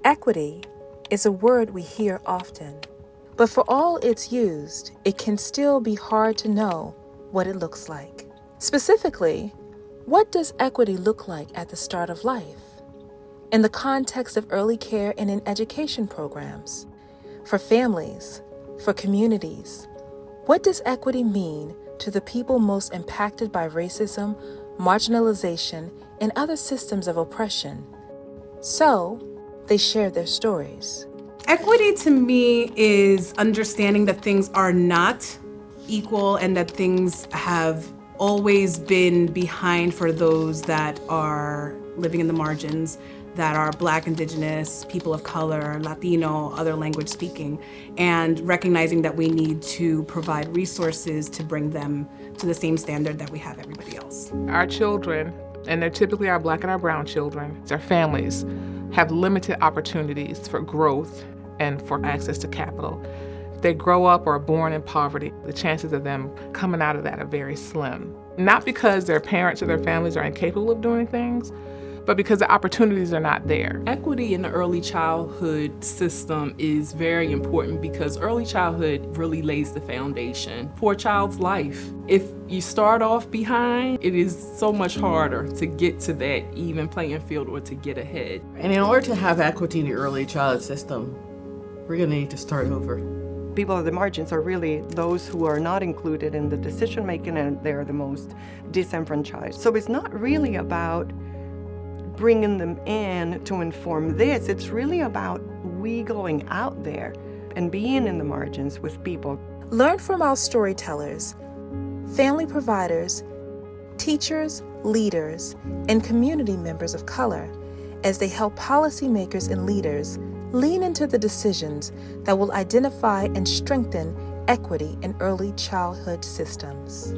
Equity is a word we hear often, but for all it's used, it can still be hard to know what it looks like. Specifically, what does equity look like at the start of life? In the context of early care and in education programs, for families, for communities, what does equity mean to the people most impacted by racism, marginalization, and other systems of oppression? So, they share their stories. Equity to me is understanding that things are not equal and that things have always been behind for those that are living in the margins, that are Black, Indigenous, people of color, Latino, other language speaking, and recognizing that we need to provide resources to bring them to the same standard that we have everybody else. Our children, and they're typically our Black and our brown children, our families, have limited opportunities for growth and for access to capital. If they grow up or are born in poverty, the chances of them coming out of that are very slim. Not because their parents or their families are incapable of doing things, but because the opportunities are not there. Equity in the early childhood system is very important because early childhood really lays the foundation for a child's life. If you start off behind, it is so much harder to get to that even playing field or to get ahead. And in order to have equity in the early childhood system, we're gonna need to start over. People at the margins are really those who are not included in the decision making, and they're the most disenfranchised. So it's not really about bringing them in to inform this. It's really about we going out there and being in the margins with people. Learn from our storytellers, family providers, teachers, leaders, and community members of color as they help policymakers and leaders lean into the decisions that will identify and strengthen equity in early childhood systems.